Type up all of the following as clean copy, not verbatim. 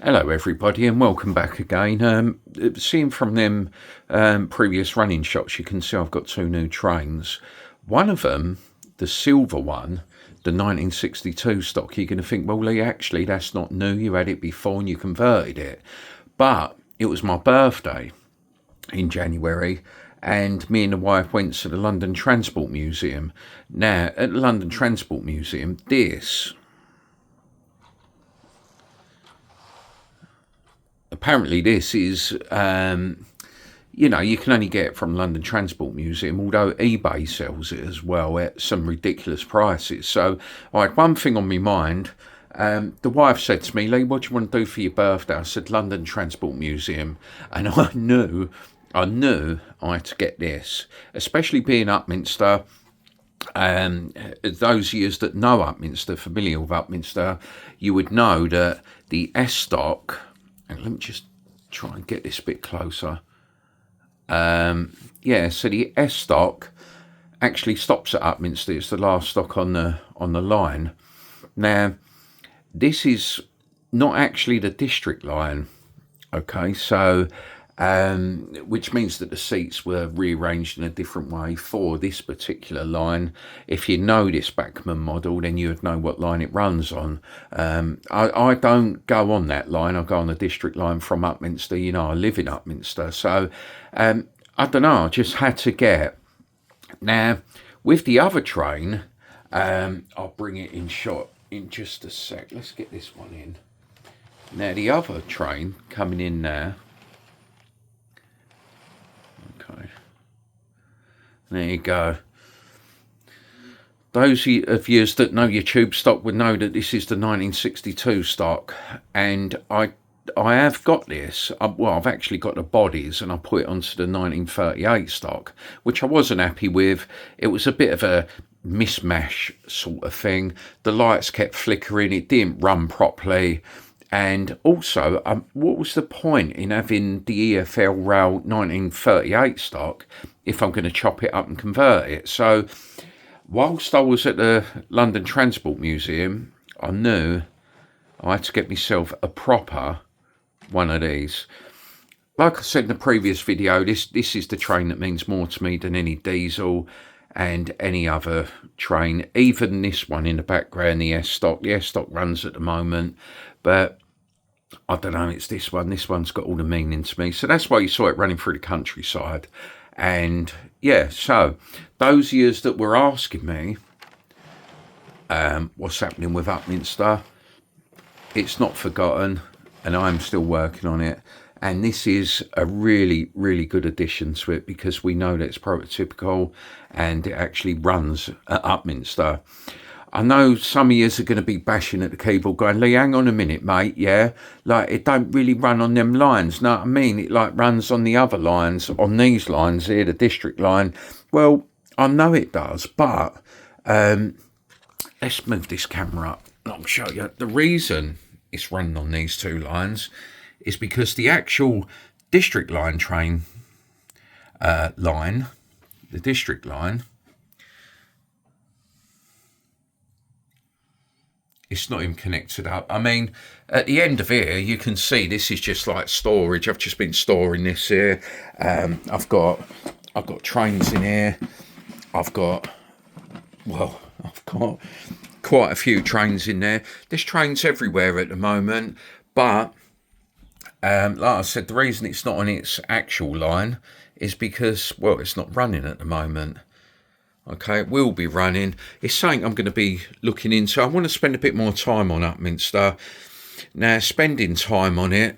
Hello everybody and welcome back again. Seeing from them previous running shots, you can see I've got two new trains. One of them, the silver one, the 1962 stock, you're going to think, well Lee, actually that's not new, you had it before and you converted it. But it was my birthday in January and me and the wife went to the London Transport Museum. Now at the London Transport Museum, apparently this is, you know, you can only get it from London Transport Museum, although eBay sells it as well at some ridiculous prices. So I had one thing on my mind. The wife said to me, Lee, what do you want to do for your birthday? I said, London Transport Museum. And I knew I had to get this, especially being Upminster. Those years that know Upminster, familiar with Upminster, you would know that the S stock, and let me just try and get this a bit closer. Yeah, so the S stock actually stops at Upminster. It's the last stock on the line. Now, this is not actually the district line. Okay, so which means that the seats were rearranged in a different way for this particular line. If you know this Bachmann model, then you would know what line it runs on. I don't go on that line. I go on the district line from Upminster. You know, I live in Upminster. So, I don't know, I just had to get. Now, with the other train, I'll bring it in shot in just a sec. Let's get this one in. Now, the other train coming in now. Okay, there you go. Those of you that know your tube stock would know that this is the 1962 stock, and I have got this. Well, I've actually got the bodies, and I put it onto the 1938 stock, which I wasn't happy with. It was a bit of a mismatch sort of thing. The lights kept flickering. It didn't run properly. And also, what was the point in having the EFL Rail 1938 stock if I'm going to chop it up and convert it? So, whilst I was at the London Transport Museum, I knew I had to get myself a proper one of these. Like I said in the previous video, this is the train that means more to me than any diesel and any other train. Even this one in the background, the S stock. The S stock runs at the moment. But I don't know, it's this one. This one's got all the meaning to me. So that's why you saw it running through the countryside. And yeah, so those years that were asking me what's happening with Upminster, it's not forgotten, and I'm still working on it. And this is a really, really good addition to it because we know that it's prototypical and it actually runs at Upminster. I know some of you are going to be bashing at the keyboard going, Lee, hang on a minute, mate, yeah? Like, it don't really run on them lines. Know what I mean? It, like, runs on the other lines, on these lines here, the district line. Well, I know it does, but let's move this camera up. I'll show you. The reason it's running on these two lines is because the actual district line train the district line, it's not even connected up. I mean, at the end of here, you can see this is just like storage. I've just been storing this here. I've got trains in here. I've got quite a few trains in there. There's trains everywhere at the moment. But, like I said, the reason it's not on its actual line is because, well, it's not running at the moment. Okay, it will be running. It's something I'm going to be looking into. I want to spend a bit more time on Upminster. Now, spending time on it,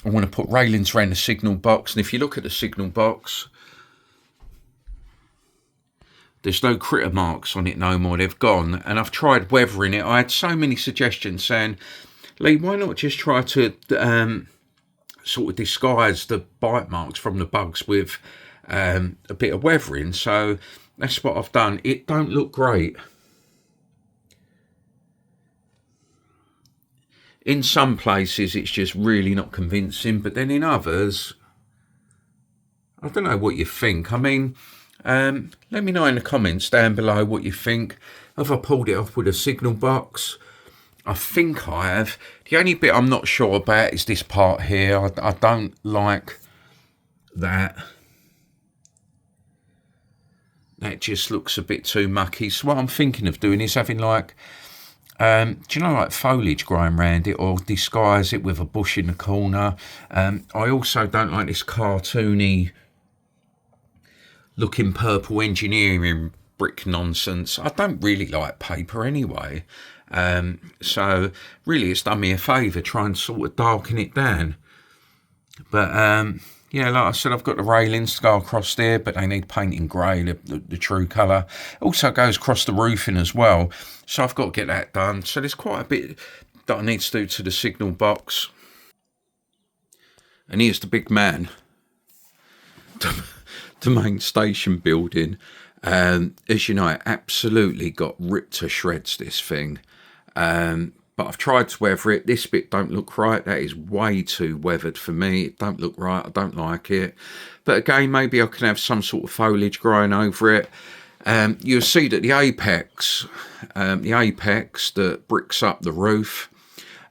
I want to put railings around the signal box. And if you look at the signal box, there's no critter marks on it no more. They've gone. And I've tried weathering it. I had so many suggestions saying, Lee, why not just try to sort of disguise the bite marks from the bugs with a bit of weathering? So that's what I've done. It don't look great. In some places, it's just really not convincing. But then in others, I don't know what you think. I mean, let me know in the comments down below what you think. Have I pulled it off with a signal box? I think I have. The only bit I'm not sure about is this part here. I don't like that. That just looks a bit too mucky. So what I'm thinking of doing is having like, do you know, like foliage growing around it, or disguise it with a bush in the corner. I also don't like this cartoony looking purple engineering brick nonsense. I don't really like paper anyway. So really it's done me a favour, try and sort of darken it down. But yeah, like I said, I've got the railings to go across there, but they need painting grey, the true colour. Also goes across the roofing as well, so I've got to get that done. So there's quite a bit that I need to do to the signal box. And here's the big man, the main station building. As you know, it absolutely got ripped to shreds, this thing. But I've tried to weather it. This bit don't look right. That is way too weathered for me. It don't look right. I don't like it. But again, maybe I can have some sort of foliage growing over it. You'll see that the apex that bricks up the roof,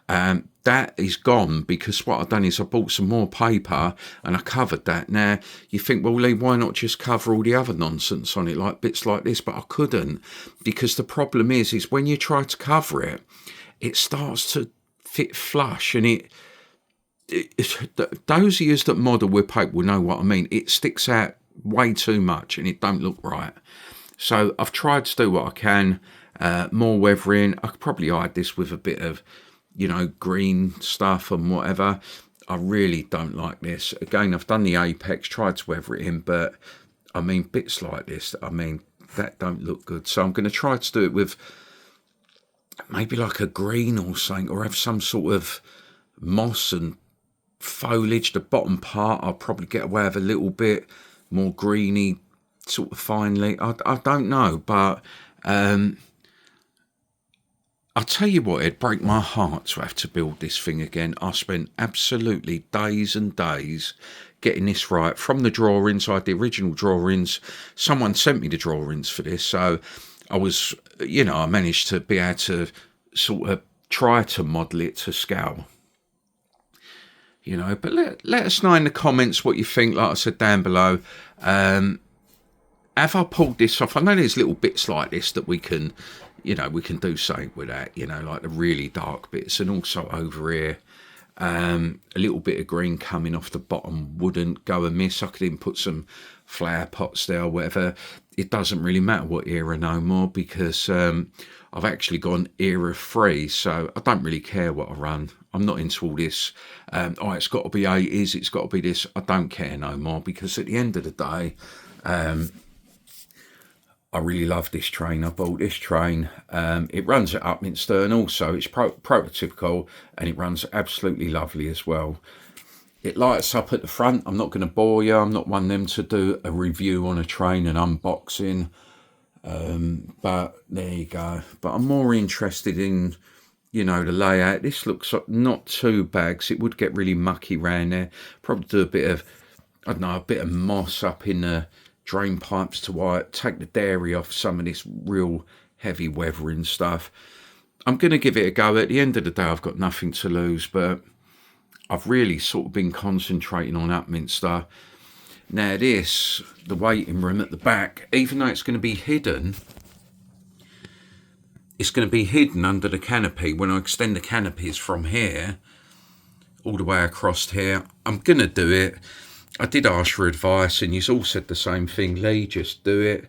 that is gone, because what I've done is I bought some more paper and I covered that. Now, you think, well, Lee, why not just cover all the other nonsense on it, like bits like this? But I couldn't, because the problem is when you try to cover it, it starts to fit flush, and those of you that model with paper will know what I mean. It sticks out way too much and it don't look right. So I've tried to do what I can, more weathering. I could probably hide this with a bit of, you know, green stuff and whatever. I really don't like this. Again, I've done the apex, tried to weather it in, but I mean, bits like this, I mean, that don't look good. So I'm going to try to do it with maybe like a green or something, or have some sort of moss and foliage. The bottom part, I'll probably get away with a little bit more greeny, sort of finely. I don't know, but I'll tell you what, it'd break my heart to have to build this thing again. I spent absolutely days and days getting this right. From the drawings, I had the original drawings. Someone sent me the drawings for this, so I was, you know, I managed to be able to sort of try to model it to scale. You know, but let us know in the comments what you think, like I said down below. Have I pulled this off? I know there's little bits like this that we can, you know, we can do something with that, you know, like the really dark bits. And also over here, a little bit of green coming off the bottom wouldn't go amiss. I could even put some flower pots there or whatever. It doesn't really matter what era no more, because I've actually gone era free, so I don't really care what I run. I'm not into all this, oh, it's got to be 80s, it's got to be this. I don't care no more, because at the end of the day, I really love this train. I bought this train. It runs at Upminster, and also it's prototypical, and it runs absolutely lovely as well. It lights up at the front. I'm not going to bore you. I'm not one of them to do a review on a train and unboxing. But there you go. But I'm more interested in, you know, the layout. This looks not too bad, 'cause it would get really mucky around there. Probably do a bit of, I don't know, a bit of moss up in the drain pipes to take the dairy off some of this real heavy weathering stuff. I'm going to give it a go. At the end of the day, I've got nothing to lose, but I've really sort of been concentrating on Upminster. Now this, the waiting room at the back, even though it's going to be hidden, it's going to be hidden under the canopy. When I extend the canopies from here all the way across here, I'm going to do it. I did ask for advice, and you've all said the same thing, Lee, just do it.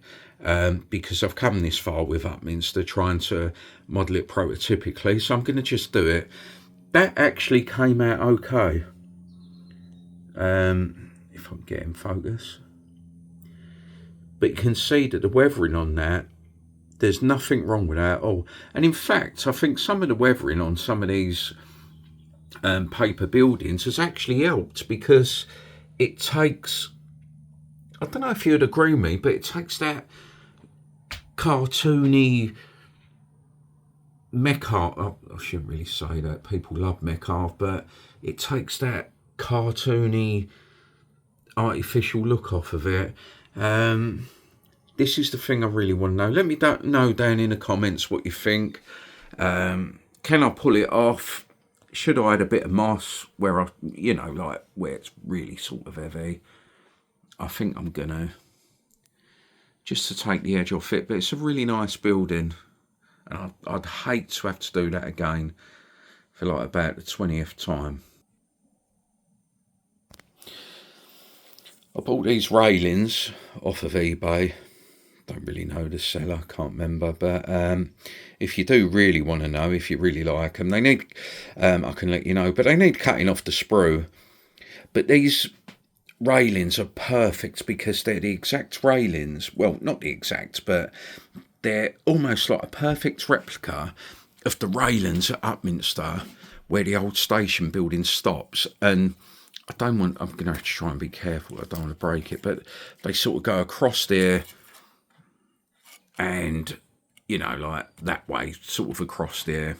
Because I've come this far with Upminster, trying to model it prototypically, so I'm going to just do it. That actually came out okay. If I'm getting focus. But you can see that the weathering on that, there's nothing wrong with that at all. And in fact, I think some of the weathering on some of these paper buildings has actually helped, because it takes, I don't know if you'd agree with me, but it takes that cartoony mech art, I shouldn't really say that, people love mech art, but it takes that cartoony artificial look off of it. This is the thing I really want to know. Let me know down in the comments what you think. can I pull it off? Should I add a bit of moss where I, you know, like where it's really sort of heavy? I think I'm gonna, just to take the edge off it. But it's a really nice building, and I'd hate to have to do that again for like about the 20th time. I bought these railings off of eBay. Don't really know the seller, can't remember. But if you do really want to know, if you really like them, they need, I can let you know, but they need cutting off the sprue. But these railings are perfect because they're the exact railings. Well, not the exact, but they're almost like a perfect replica of the railings at Upminster where the old station building stops. And I'm going to have to try and be careful, I don't want to break it, but they sort of go across there and, you know, like that way, sort of across there.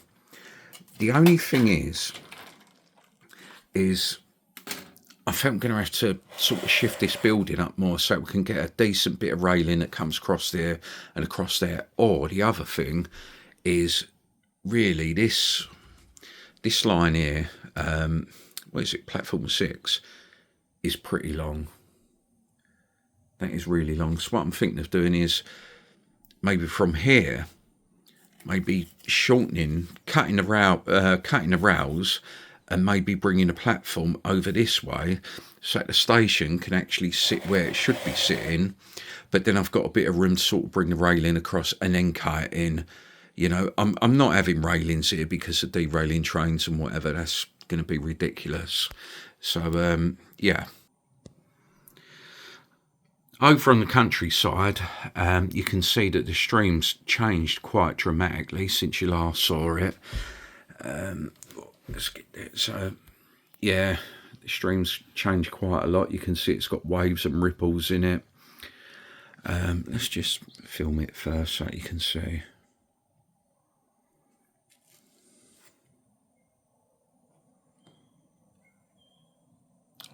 The only thing is I think I'm going to have to sort of shift this building up more so we can get a decent bit of railing that comes across there and across there. Or the other thing is really this line here, what is it, platform 6, is pretty long. That is really long. So what I'm thinking of doing is maybe from here, maybe shortening, cutting the rails, and maybe bringing the platform over this way so that the station can actually sit where it should be sitting. But then I've got a bit of room to sort of bring the railing across and then cut it in. You know, I'm not having railings here because of derailing trains and whatever. That's going to be ridiculous. So yeah, over on the countryside, you can see that the stream's changed quite dramatically since you last saw it. Let's get there. So yeah, the stream's changed quite a lot. You can see it's got waves and ripples in it. Let's just film it first so you can see.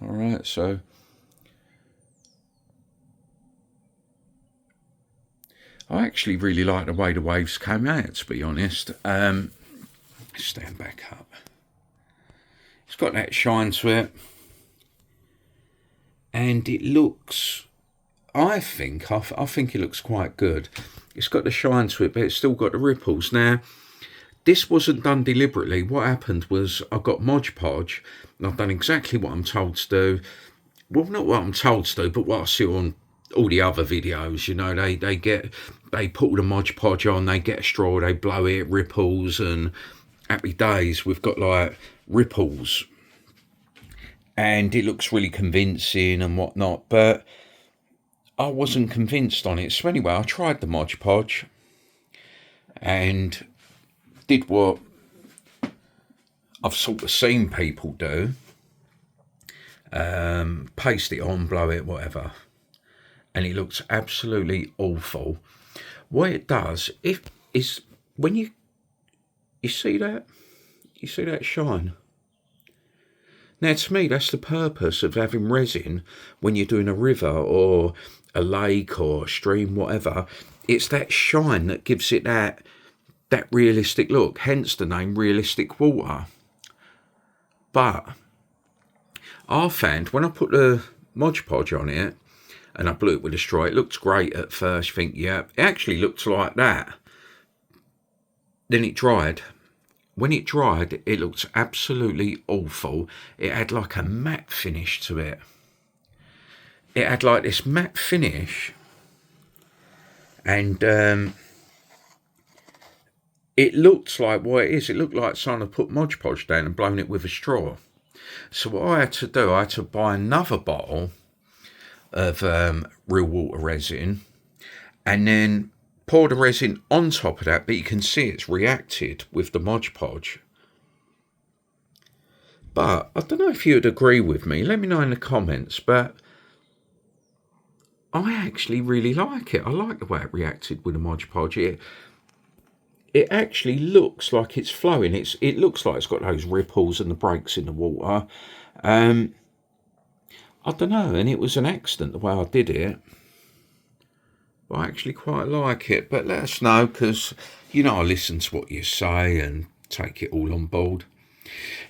All right, so I actually really like the way the waves came out, to be honest. Stand back up. It's got that shine to it, and it looks, I think it looks quite good. It's got the shine to it, but it's still got the ripples. Now, this wasn't done deliberately. What happened was I got Mod Podge, and I've done exactly what I'm told to do. Well, not what I'm told to do, but what I see on all the other videos. You know, they put all the Mod Podge on, they get a straw, they blow it, ripples, and happy days. We've got like ripples, and it looks really convincing and whatnot, but I wasn't convinced on it. So anyway, I tried the Mod Podge and did what I've sort of seen people do. Paste it on, blow it, whatever, and it looks absolutely awful. What it does, is when you see that, shine. Now, to me, that's the purpose of having resin when you're doing a river or a lake or a stream, whatever. It's that shine that gives it that realistic look, hence the name Realistic Water. But I found when I put the Mod Podge on it and I blew it with a straw, it looked great at first. You think, yeah, it actually looks like that. Then it dried. When it dried, it looked absolutely awful. It had like a matte finish to it. It had like this matte finish, and it looked like what it is. It looked like someone had put Mod Podge down and blown it with a straw. So what I had to do, I had to buy another bottle of real water resin, and then pour the resin on top of that, but you can see it's reacted with the Mod Podge. But I don't know if you'd agree with me. Let me know in the comments. But I actually really like it. I like the way it reacted with the Mod Podge. It actually looks like it's flowing. It looks like it's got those ripples and the breaks in the water. I don't know, and it was an accident the way I did it. I actually quite like it, but let us know, because you know I listen to what you say, and take it all on board.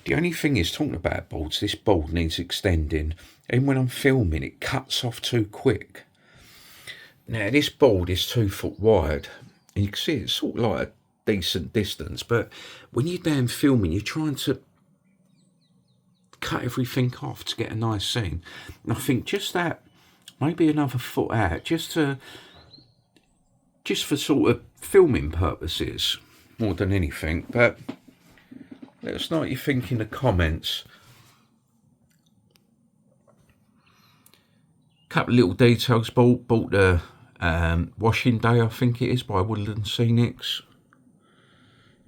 The only thing is, talking about boards, this board needs extending, and when I'm filming it cuts off too quick. Now this board is 2 foot wide, and you can see it's sort of like a decent distance, but when you're down filming, you're trying to cut everything off to get a nice scene. And I think just that, maybe another foot out, just for sort of filming purposes more than anything. But let us know what you think in the comments. Couple of little details. Bought the washing day, I think it is, by Woodland Scenics.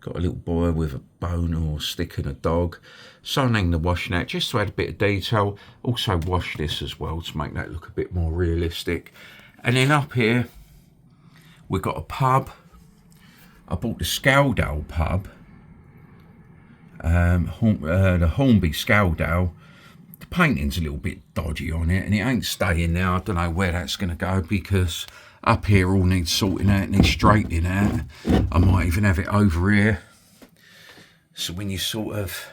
Got a little boy with a bone or stick and a dog. Someone hang the washing out just to add a bit of detail. Also washed this as well to make that look a bit more realistic. And then up here, we've got a pub. I bought the Scaldale pub. The Hornby Scaldale. The painting's a little bit dodgy on it, and it ain't staying now. I don't know where that's going to go, because up here all needs sorting out, needs straightening out. I might even have it over here. So when you sort of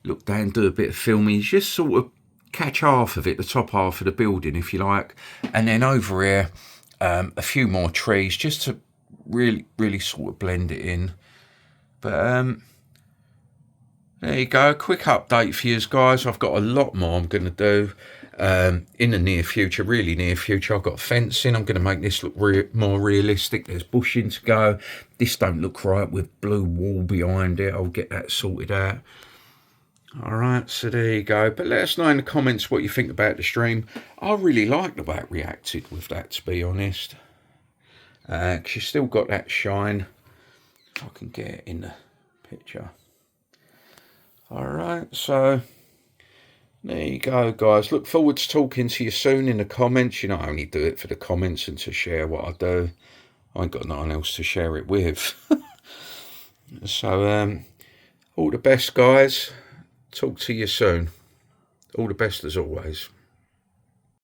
look down, do a bit of filming, you just sort of catch half of it, the top half of the building, if you like. And then over here, a few more trees, just to really sort of blend it in. But there you go, a quick update for you guys. I've got a lot more I'm going to do in the near future, really near future. I've got fencing. I'm going to make this look more realistic. There's bushing to go. This don't look right with blue wall behind it. I'll get that sorted out. All right, so there you go. But let us know in the comments what you think about the stream. I really like the way it reacted with that, to be honest. Because you still got that shine. If I can get it in the picture. Alright, so there you go, guys. Look forward to talking to you soon in the comments. You know, I only do it for the comments and to share what I do. I ain't got no one else to share it with. So, all the best, guys. Talk to you soon. All the best as always.